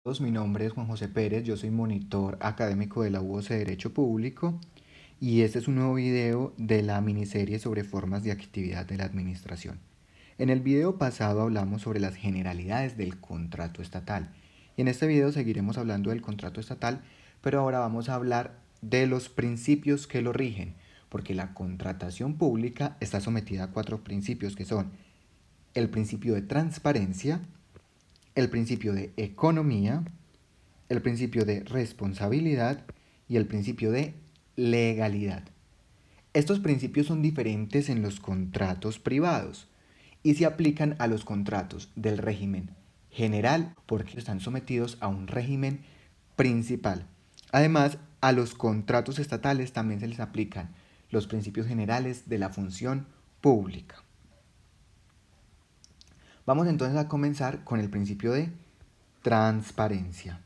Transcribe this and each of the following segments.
Mi nombre es Juan José Pérez, yo soy monitor académico de la UOC de Derecho Público y este es un nuevo video de la miniserie sobre formas de actividad de la administración. En el video pasado hablamos sobre las generalidades del contrato estatal y en este video seguiremos hablando del contrato estatal, pero ahora vamos a hablar de los principios que lo rigen, porque la contratación pública está sometida a 4 principios que son el principio de transparencia, el principio de economía, el principio de responsabilidad y el principio de legalidad. Estos principios son diferentes en los contratos privados y se aplican a los contratos del régimen general porque están sometidos a un régimen principal. Además, a los contratos estatales también se les aplican los principios generales de la función pública. Vamos entonces a comenzar con el principio de transparencia.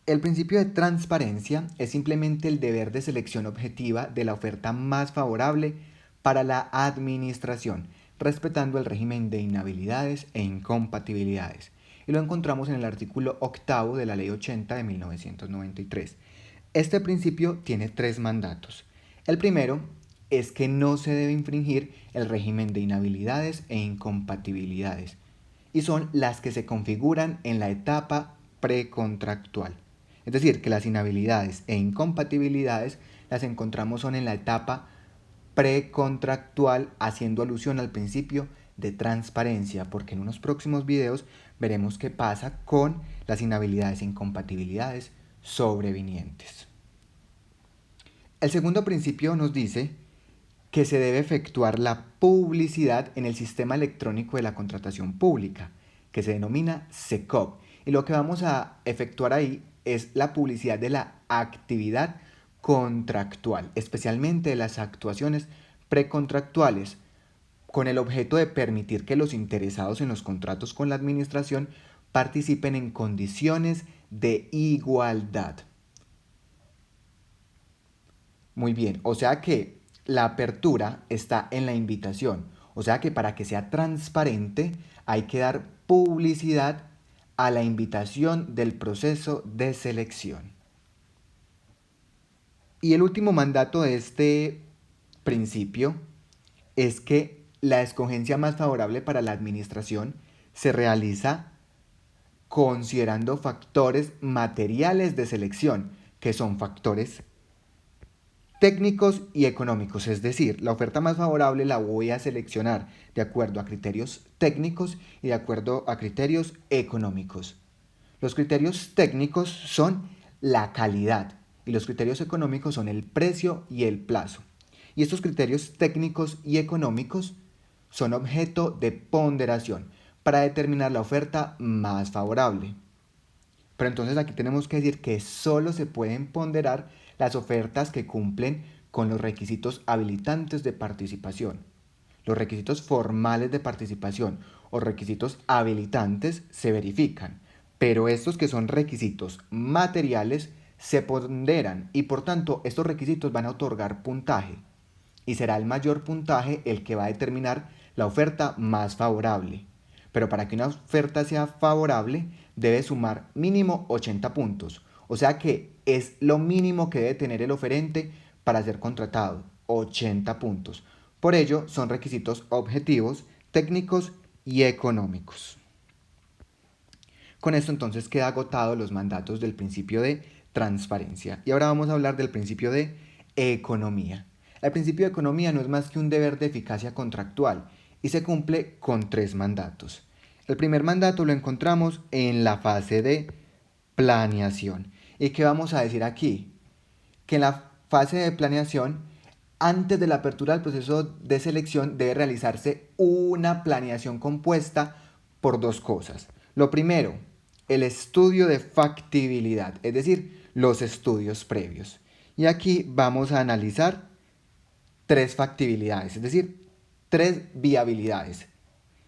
El principio de transparencia es simplemente el deber de selección objetiva de la oferta más favorable para la administración, respetando el régimen de inhabilidades e incompatibilidades. Y lo encontramos en el artículo 8 de la Ley 80 de 1993. Este principio tiene 3 mandatos. El primero es que no se debe infringir el régimen de inhabilidades e incompatibilidades, y son las que se configuran en la etapa precontractual. Es decir, que las inhabilidades e incompatibilidades las encontramos son en la etapa precontractual, haciendo alusión al principio de transparencia, porque en unos próximos videos veremos qué pasa con las inhabilidades e incompatibilidades sobrevinientes. El segundo principio nos dice que se debe efectuar la publicidad en el sistema electrónico de la contratación pública, que se denomina SECOP. Y lo que vamos a efectuar ahí es la publicidad de la actividad contractual, especialmente de las actuaciones precontractuales, con el objeto de permitir que los interesados en los contratos con la administración participen en condiciones de igualdad. Muy bien, o sea que la apertura está en la invitación, o sea que para que sea transparente hay que dar publicidad a la invitación del proceso de selección. Y el último mandato de este principio es que la escogencia más favorable para la administración se realiza considerando factores materiales de selección, que son factores técnicos y económicos, es decir, la oferta más favorable la voy a seleccionar de acuerdo a criterios técnicos y de acuerdo a criterios económicos. Los criterios técnicos son la calidad y los criterios económicos son el precio y el plazo. Y estos criterios técnicos y económicos son objeto de ponderación para determinar la oferta más favorable. Pero entonces aquí tenemos que decir que solo se pueden ponderar las ofertas que cumplen con los requisitos habilitantes de participación. Los requisitos formales de participación o requisitos habilitantes se verifican, pero estos que son requisitos materiales se ponderan y por tanto estos requisitos van a otorgar puntaje y será el mayor puntaje el que va a determinar la oferta más favorable. Pero para que una oferta sea favorable debe sumar mínimo 80 puntos. O sea que es lo mínimo que debe tener el oferente para ser contratado, 80 puntos. Por ello son requisitos objetivos, técnicos y económicos. Con esto entonces queda agotado los mandatos del principio de transparencia. Y ahora vamos a hablar del principio de economía. El principio de economía no es más que un deber de eficacia contractual y se cumple con 3 mandatos. El primer mandato lo encontramos en la fase de planeación. ¿Y qué vamos a decir aquí? Que en la fase de planeación, antes de la apertura del proceso de selección, debe realizarse una planeación compuesta por 2 cosas. Lo primero, el estudio de factibilidad, es decir, los estudios previos. Y aquí vamos a analizar 3 factibilidades, es decir, 3 viabilidades.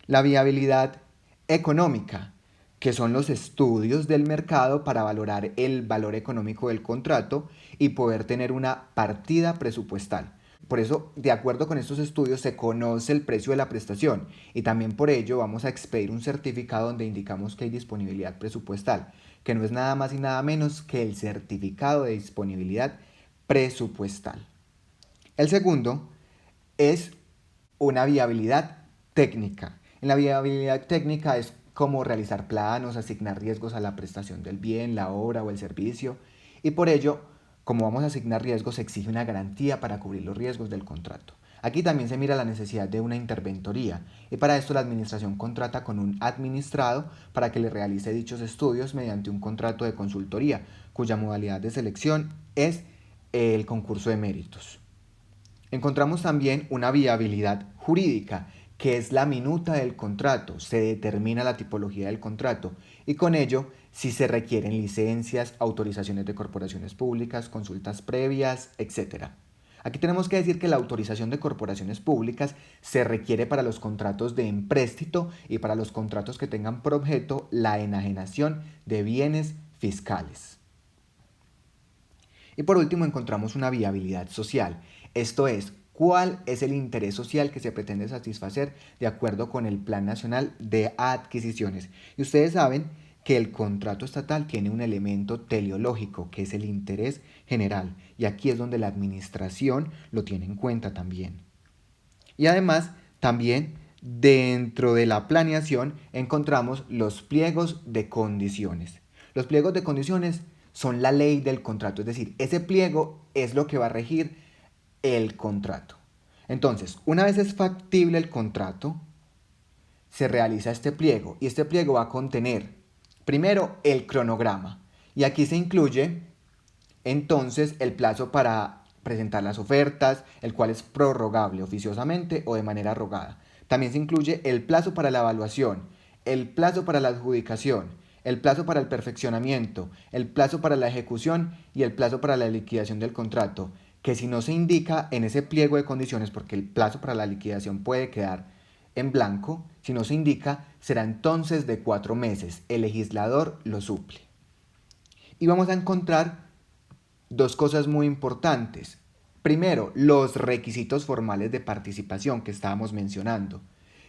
La viabilidad económica, que son los estudios del mercado para valorar el valor económico del contrato y poder tener una partida presupuestal. por eso, de acuerdo con estos estudios, se conoce el precio de la prestación y también por ello vamos a expedir un certificado donde indicamos que hay disponibilidad presupuestal, que no es nada más y nada menos que el certificado de disponibilidad presupuestal. El segundo es una viabilidad técnica. En la viabilidad técnica es cómo realizar planos, asignar riesgos a la prestación del bien, la obra o el servicio, y por ello, como vamos a asignar riesgos, se exige una garantía para cubrir los riesgos del contrato. Aquí también se mira la necesidad de una interventoría y para esto la administración contrata con un administrado para que le realice dichos estudios mediante un contrato de consultoría, cuya modalidad de selección es el concurso de méritos. Encontramos también una viabilidad jurídica, que es la minuta del contrato, se determina la tipología del contrato y con ello si se requieren licencias, autorizaciones de corporaciones públicas, consultas previas, etc. Aquí tenemos que decir que la autorización de corporaciones públicas se requiere para los contratos de empréstito y para los contratos que tengan por objeto la enajenación de bienes fiscales. Y por último encontramos una viabilidad social, esto es, cuál es el interés social que se pretende satisfacer de acuerdo con el Plan Nacional de Adquisiciones. Y ustedes saben que el contrato estatal tiene un elemento teleológico, que es el interés general, y aquí es donde la administración lo tiene en cuenta también. Y además, también dentro de la planeación encontramos los pliegos de condiciones. Los pliegos de condiciones son la ley del contrato, es decir, ese pliego es lo que va a regir el contrato. Entonces, una vez es factible el contrato, se realiza este pliego y este pliego va a contener primero el cronograma y aquí se incluye entonces el plazo para presentar las ofertas, el cual es prorrogable oficiosamente o de manera rogada. También se incluye el plazo para la evaluación, el plazo para la adjudicación, el plazo para el perfeccionamiento, el plazo para la ejecución y el plazo para la liquidación del contrato, que si no se indica en ese pliego de condiciones, porque el plazo para la liquidación puede quedar en blanco, si no se indica, será entonces de 4 meses. El legislador lo suple. Y vamos a encontrar dos cosas muy importantes. Primero, los requisitos formales de participación que estábamos mencionando.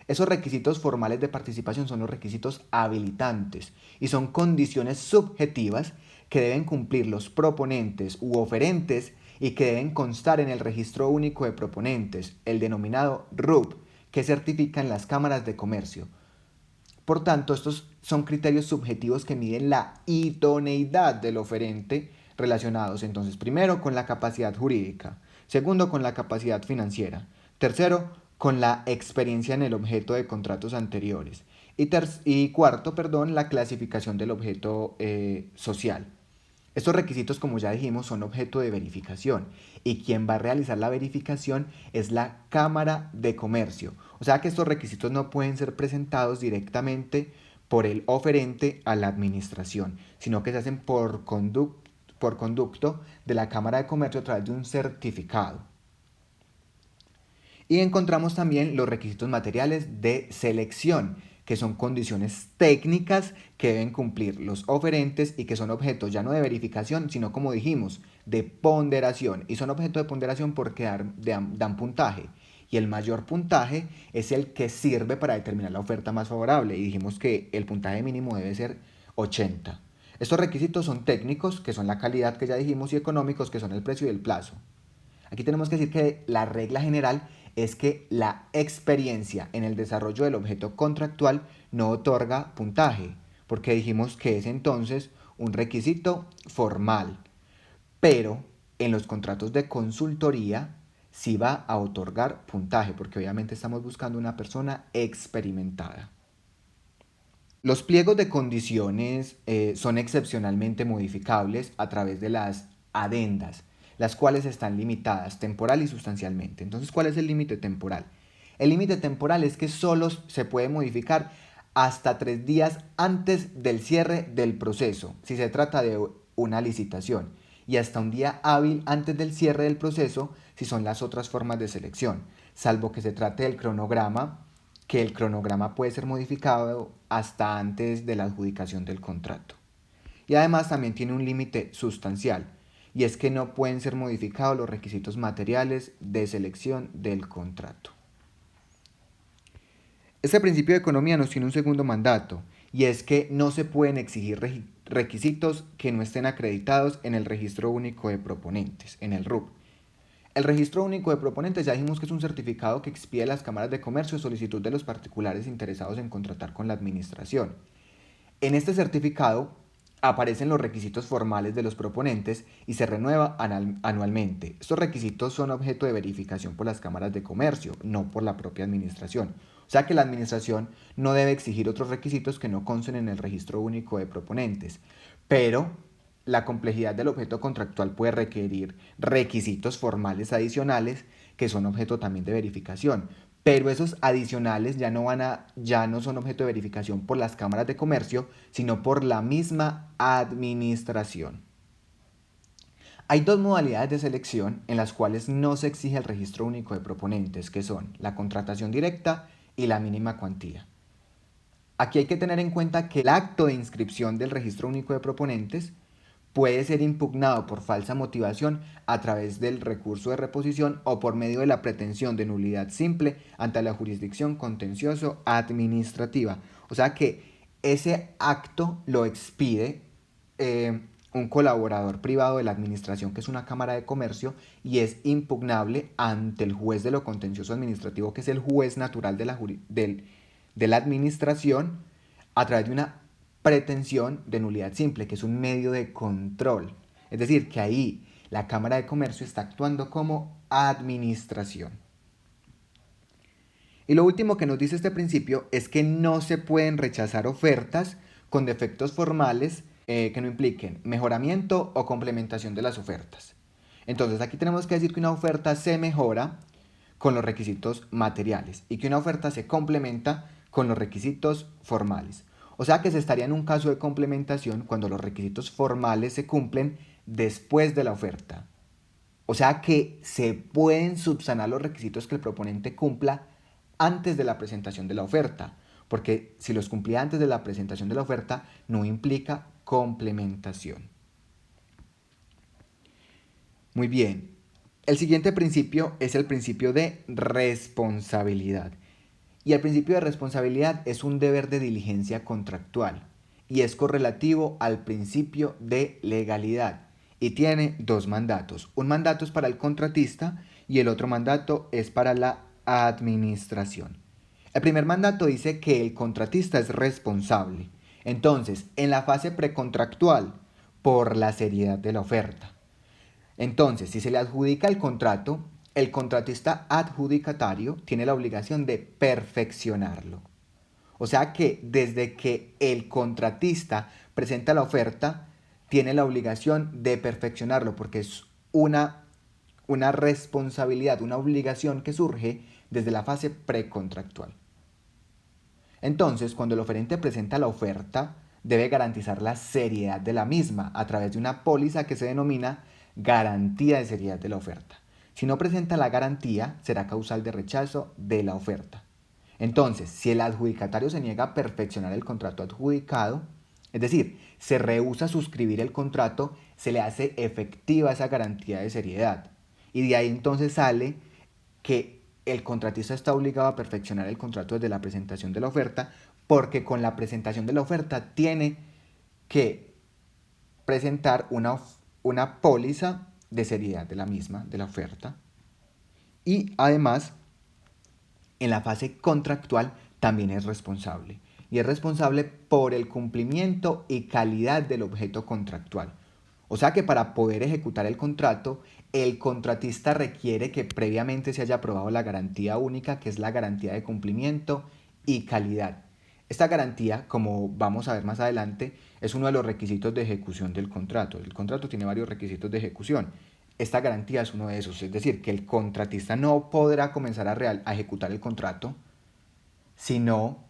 Esos requisitos formales de participación son los requisitos habilitantes y son condiciones subjetivas que deben cumplir los proponentes u oferentes y que deben constar en el Registro Único de Proponentes, el denominado RUP, que certifican las cámaras de comercio. Por tanto, estos son criterios subjetivos que miden la idoneidad del oferente relacionados entonces primero con la capacidad jurídica, segundo con la capacidad financiera, tercero con la experiencia en el objeto de contratos anteriores y cuarto, la clasificación del objeto social. Estos requisitos, como ya dijimos, son objeto de verificación y quien va a realizar la verificación es la Cámara de Comercio. O sea que estos requisitos no pueden ser presentados directamente por el oferente a la administración, sino que se hacen por conducto de la Cámara de Comercio a través de un certificado. Y encontramos también los requisitos materiales de selección, que son condiciones técnicas que deben cumplir los oferentes y que son objeto ya no de verificación, sino como dijimos, de ponderación. Y son objeto de ponderación porque dan puntaje. Y el mayor puntaje es el que sirve para determinar la oferta más favorable. Y dijimos que el puntaje mínimo debe ser 80. Estos requisitos son técnicos, que son la calidad que ya dijimos, y económicos, que son el precio y el plazo. Aquí tenemos que decir que la regla general es que la experiencia en el desarrollo del objeto contractual no otorga puntaje, porque dijimos que es entonces un requisito formal. Pero en los contratos de consultoría sí va a otorgar puntaje, porque obviamente estamos buscando una persona experimentada. Los pliegos de condiciones son excepcionalmente modificables a través de las adendas, las cuales están limitadas temporal y sustancialmente. Entonces, ¿cuál es el límite temporal? El límite temporal es que solo se puede modificar hasta 3 días antes del cierre del proceso, si se trata de una licitación, y hasta un día hábil antes del cierre del proceso, si son las otras formas de selección, salvo que se trate del cronograma, que el cronograma puede ser modificado hasta antes de la adjudicación del contrato. Y además también tiene un límite sustancial, y es que no pueden ser modificados los requisitos materiales de selección del contrato. Este principio de economía nos tiene un segundo mandato, y es que no se pueden exigir requisitos que no estén acreditados en el Registro Único de Proponentes, en el RUP. El Registro Único de Proponentes ya dijimos que es un certificado que expide a las cámaras de comercio solicitud de los particulares interesados en contratar con la administración. En este certificado aparecen los requisitos formales de los proponentes y se renueva anualmente. Estos requisitos son objeto de verificación por las cámaras de comercio, no por la propia administración. O sea que la administración no debe exigir otros requisitos que no consten en el Registro Único de Proponentes. Pero la complejidad del objeto contractual puede requerir requisitos formales adicionales que son objeto también de verificación. Pero esos adicionales ya no son objeto de verificación por las cámaras de comercio, sino por la misma administración. Hay dos modalidades de selección en las cuales no se exige el registro único de proponentes, que son la contratación directa y la mínima cuantía. Aquí hay que tener en cuenta que el acto de inscripción del registro único de proponentes puede ser impugnado por falsa motivación a través del recurso de reposición o por medio de la pretensión de nulidad simple ante la jurisdicción contencioso administrativa. O sea que ese acto lo expide un colaborador privado de la administración, que es una cámara de comercio, y es impugnable ante el juez de lo contencioso administrativo, que es el juez natural de la administración, a través de una pretensión de nulidad simple, que es un medio de control. Es decir, que ahí la Cámara de Comercio está actuando como administración. Y lo último que nos dice este principio es que no se pueden rechazar ofertas con defectos formales que no impliquen mejoramiento o complementación de las ofertas. Entonces aquí tenemos que decir que una oferta se mejora con los requisitos materiales y que una oferta se complementa con los requisitos formales. O sea que se estaría en un caso de complementación cuando los requisitos formales se cumplen después de la oferta. O sea que se pueden subsanar los requisitos que el proponente cumpla antes de la presentación de la oferta, porque si los cumplía antes de la presentación de la oferta no implica complementación. Muy bien. El siguiente principio es el principio de responsabilidad. Y el principio de responsabilidad es un deber de diligencia contractual y es correlativo al principio de legalidad y tiene dos mandatos. Un mandato es para el contratista y el otro mandato es para la administración. El primer mandato dice que el contratista es responsable. Entonces, en la fase precontractual, por la seriedad de la oferta. Entonces, si se le adjudica el contrato, el contratista adjudicatario tiene la obligación de perfeccionarlo. O sea que desde que el contratista presenta la oferta, tiene la obligación de perfeccionarlo porque es una responsabilidad, una obligación que surge desde la fase precontractual. Entonces, cuando el oferente presenta la oferta, debe garantizar la seriedad de la misma a través de una póliza que se denomina garantía de seriedad de la oferta. Si no presenta la garantía, será causal de rechazo de la oferta. Entonces, si el adjudicatario se niega a perfeccionar el contrato adjudicado, es decir, se rehúsa a suscribir el contrato, se le hace efectiva esa garantía de seriedad. Y de ahí entonces sale que el contratista está obligado a perfeccionar el contrato desde la presentación de la oferta, porque con la presentación de la oferta tiene que presentar una póliza de seriedad de la misma, de la oferta. Y además, en la fase contractual también es responsable. Y es responsable por el cumplimiento y calidad del objeto contractual. O sea que para poder ejecutar el contrato, el contratista requiere que previamente se haya aprobado la garantía única, que es la garantía de cumplimiento y calidad. Esta garantía, como vamos a ver más adelante, es uno de los requisitos de ejecución del contrato. El contrato tiene varios requisitos de ejecución. Esta garantía es uno de esos, es decir, que el contratista no podrá comenzar a ejecutar el contrato si no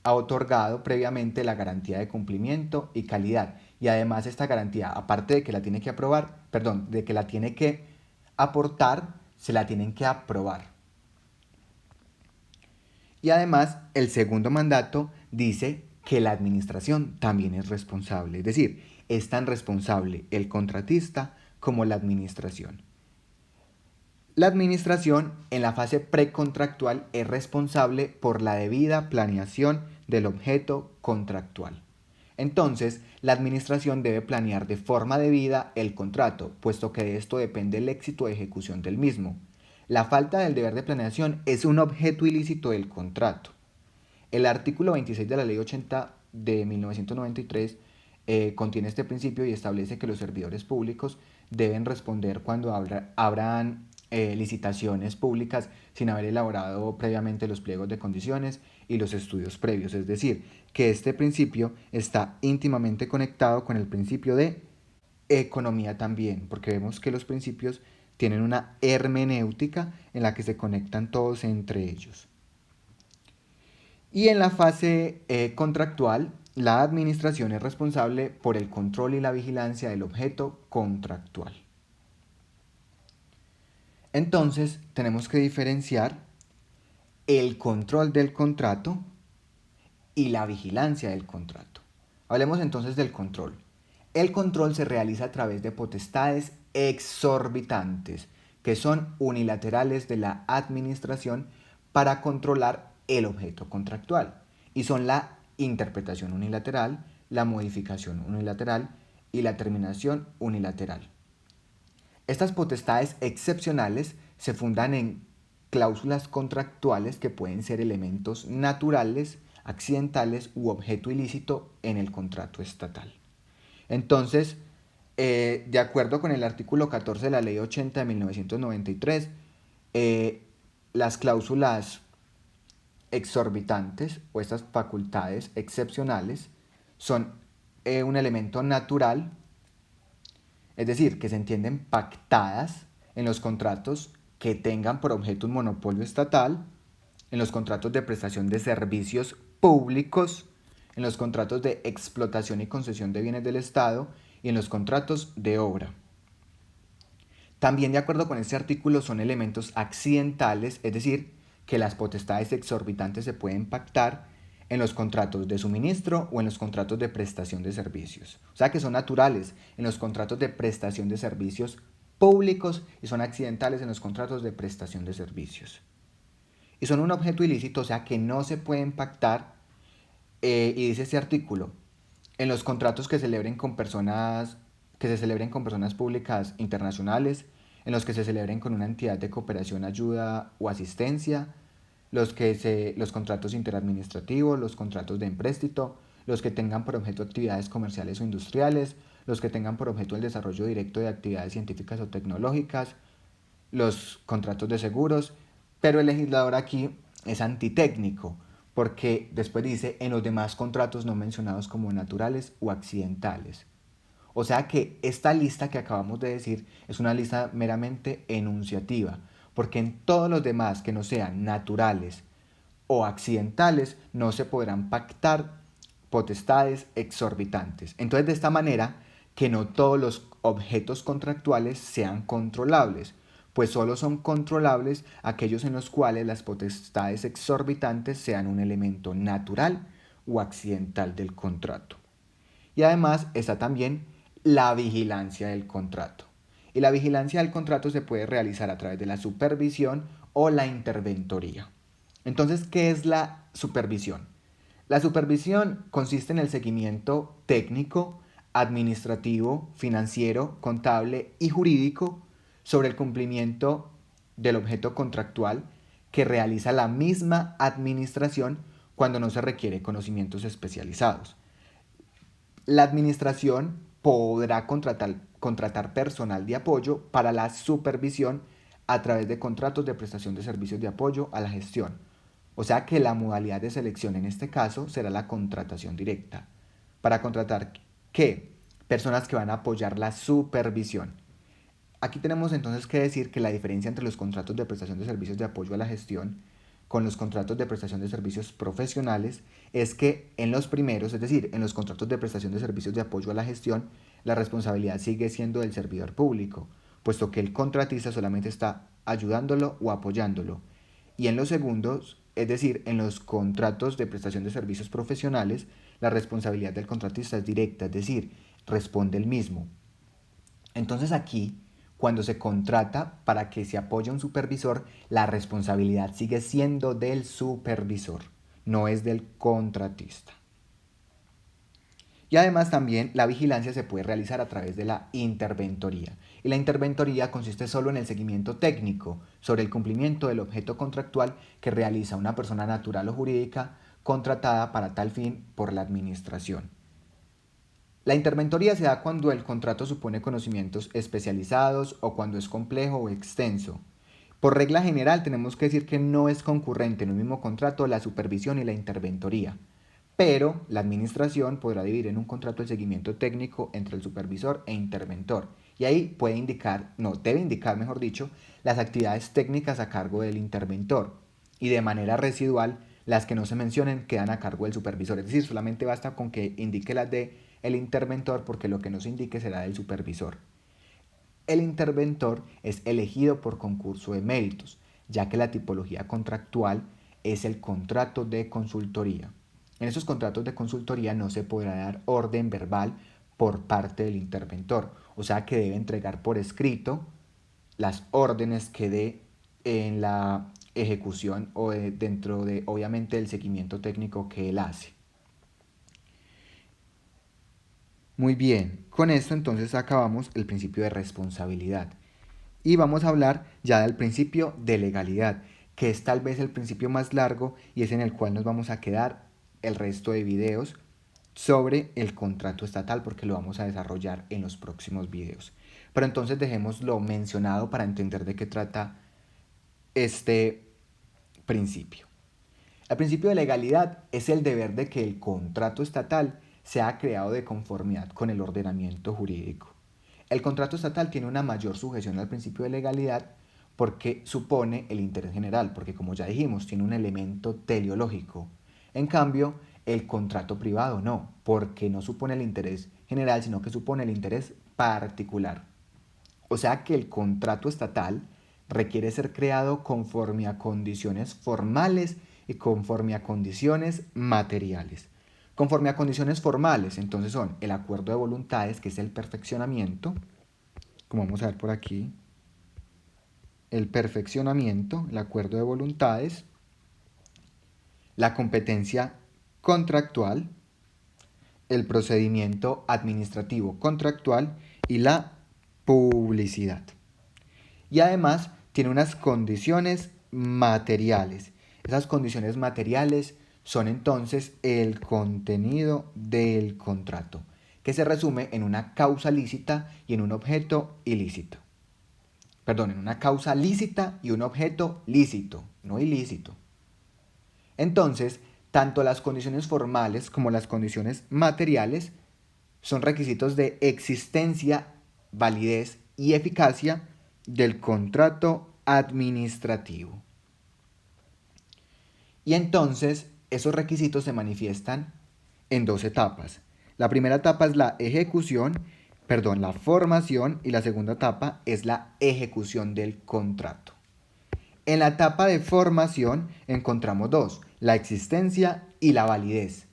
ha otorgado previamente la garantía de cumplimiento y calidad. Y además esta garantía, aparte de que la tiene que de que la tiene que aportar, se la tienen que aprobar. Y además, el segundo mandato dice que la administración también es responsable. Es decir, es tan responsable el contratista como la administración. La administración en la fase precontractual es responsable por la debida planeación del objeto contractual. Entonces, la administración debe planear de forma debida el contrato, puesto que de esto depende el éxito de ejecución del mismo. La falta del deber de planeación es un objeto ilícito del contrato. El artículo 26 de la Ley 80 de 1993 contiene este principio y establece que los servidores públicos deben responder cuando abran licitaciones públicas sin haber elaborado previamente los pliegos de condiciones y los estudios previos. Es decir, que este principio está íntimamente conectado con el principio de economía también, porque vemos que los principios tienen una hermenéutica en la que se conectan todos entre ellos. Y en la fase contractual, la administración es responsable por el control y la vigilancia del objeto contractual. Entonces, tenemos que diferenciar el control del contrato y la vigilancia del contrato. Hablemos entonces del control. El control se realiza a través de potestades exorbitantes, que son unilaterales de la administración para controlar el objeto contractual, y son la interpretación unilateral, la modificación unilateral y la terminación unilateral. Estas potestades excepcionales se fundan en cláusulas contractuales que pueden ser elementos naturales, accidentales u objeto ilícito en el contrato estatal. Entonces, de acuerdo con el artículo 14 de la Ley 80 de 1993, las cláusulas exorbitantes o estas facultades excepcionales son un elemento natural, es decir, que se entienden pactadas en los contratos que tengan por objeto un monopolio estatal, en los contratos de prestación de servicios públicos, en los contratos de explotación y concesión de bienes del Estado y en los contratos de obra. También de acuerdo con este artículo son elementos accidentales, es decir, que las potestades exorbitantes se pueden pactar en los contratos de suministro o en los contratos de prestación de servicios. O sea que son naturales en los contratos de prestación de servicios públicos y son accidentales en los contratos de prestación de servicios. Y son un objeto ilícito, o sea que no se pueden pactar, y dice este artículo, en los contratos que se celebren con personas públicas internacionales, en los que se celebren con una entidad de cooperación, ayuda o asistencia, los contratos interadministrativos, los contratos de empréstito, los que tengan por objeto actividades comerciales o industriales, los que tengan por objeto el desarrollo directo de actividades científicas o tecnológicas, los contratos de seguros, pero el legislador aquí es antitécnico, porque después dice en los demás contratos no mencionados como naturales o accidentales. O sea que esta lista que acabamos de decir es una lista meramente enunciativa, porque en todos los demás que no sean naturales o accidentales no se podrán pactar potestades exorbitantes. Entonces, de esta manera, que no todos los objetos contractuales sean controlables, pues solo son controlables aquellos en los cuales las potestades exorbitantes sean un elemento natural o accidental del contrato. Y además está también la vigilancia del contrato. Y la vigilancia del contrato se puede realizar a través de la supervisión o la interventoría. Entonces, ¿qué es la supervisión? La supervisión consiste en el seguimiento técnico, administrativo, financiero, contable y jurídico sobre el cumplimiento del objeto contractual que realiza la misma administración cuando no se requiere conocimientos especializados. La administración podrá contratar personal de apoyo para la supervisión a través de contratos de prestación de servicios de apoyo a la gestión. O sea que la modalidad de selección en este caso será la contratación directa. Para contratar, ¿qué? Personas que van a apoyar la supervisión. Aquí tenemos entonces que decir que la diferencia entre los contratos de prestación de servicios de apoyo a la gestión con los contratos de prestación de servicios profesionales es que en los primeros, es decir, en los contratos de prestación de servicios de apoyo a la gestión, la responsabilidad sigue siendo del servidor público, puesto que el contratista solamente está ayudándolo o apoyándolo. Y en los segundos, es decir, en los contratos de prestación de servicios profesionales, la responsabilidad del contratista es directa, es decir, responde el mismo. Entonces aquí, cuando se contrata para que se apoye a un supervisor, la responsabilidad sigue siendo del supervisor, no es del contratista. Y además también la vigilancia se puede realizar a través de la interventoría. Y la interventoría consiste solo en el seguimiento técnico sobre el cumplimiento del objeto contractual que realiza una persona natural o jurídica contratada para tal fin por la administración. La interventoría se da cuando el contrato supone conocimientos especializados o cuando es complejo o extenso. Por regla general tenemos que decir que no es concurrente en un mismo contrato la supervisión y la interventoría, pero la administración podrá dividir en un contrato el seguimiento técnico entre el supervisor e interventor y ahí puede indicar, no, debe indicar mejor dicho, las actividades técnicas a cargo del interventor y de manera residual las que no se mencionen quedan a cargo del supervisor, es decir, solamente basta con que indique las de el interventor porque lo que no se indique será del supervisor. El interventor es elegido por concurso de méritos, ya que la tipología contractual es el contrato de consultoría. En esos contratos de consultoría no se podrá dar orden verbal por parte del interventor, o sea que debe entregar por escrito las órdenes que dé en la ejecución o dentro de, obviamente, el seguimiento técnico que él hace. Muy bien, con esto entonces acabamos el principio de responsabilidad. Y vamos a hablar ya del principio de legalidad, que es tal vez el principio más largo y es en el cual nos vamos a quedar el resto de videos sobre el contrato estatal porque lo vamos a desarrollar en los próximos videos. Pero entonces dejémoslo mencionado para entender de qué trata este principio. El principio de legalidad es el deber de que el contrato estatal sea creado de conformidad con el ordenamiento jurídico. El contrato estatal tiene una mayor sujeción al principio de legalidad porque supone el interés general, porque como ya dijimos, tiene un elemento teleológico. En cambio, el contrato privado no, porque no supone el interés general, sino que supone el interés particular. O sea que el contrato estatal requiere ser creado conforme a condiciones formales y conforme a condiciones materiales. Conforme a condiciones formales, entonces son el acuerdo de voluntades, que es el perfeccionamiento, como vamos a ver por aquí, el perfeccionamiento, el acuerdo de voluntades, la competencia contractual, el procedimiento administrativo contractual y la publicidad. Y además tiene unas condiciones materiales. Esas condiciones materiales son entonces el contenido del contrato, que se resume en una causa lícita y en un objeto ilícito. Perdón, en una causa lícita y un objeto lícito, no ilícito. Entonces, tanto las condiciones formales como las condiciones materiales son requisitos de existencia, validez y eficacia del contrato administrativo. Y entonces esos requisitos se manifiestan en dos etapas. La primera etapa es la formación y la segunda etapa es la ejecución del contrato. En la etapa de formación encontramos dos, la existencia y la validez.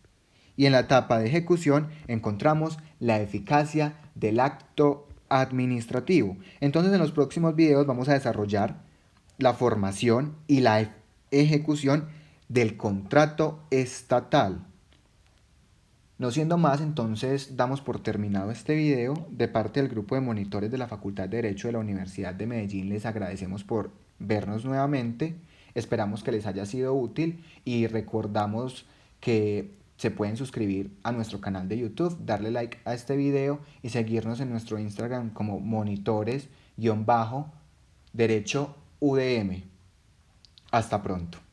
Y en la etapa de ejecución encontramos la eficacia del acto administrativo. Entonces en los próximos videos vamos a desarrollar la formación y la ejecución del contrato estatal. No siendo más, entonces damos por terminado este video. De parte del grupo de monitores de la Facultad de Derecho de la Universidad de Medellín les agradecemos por vernos nuevamente. Esperamos que les haya sido útil y recordamos que se pueden suscribir a nuestro canal de YouTube, darle like a este video y seguirnos en nuestro Instagram como monitores-derecho UDM. Hasta pronto.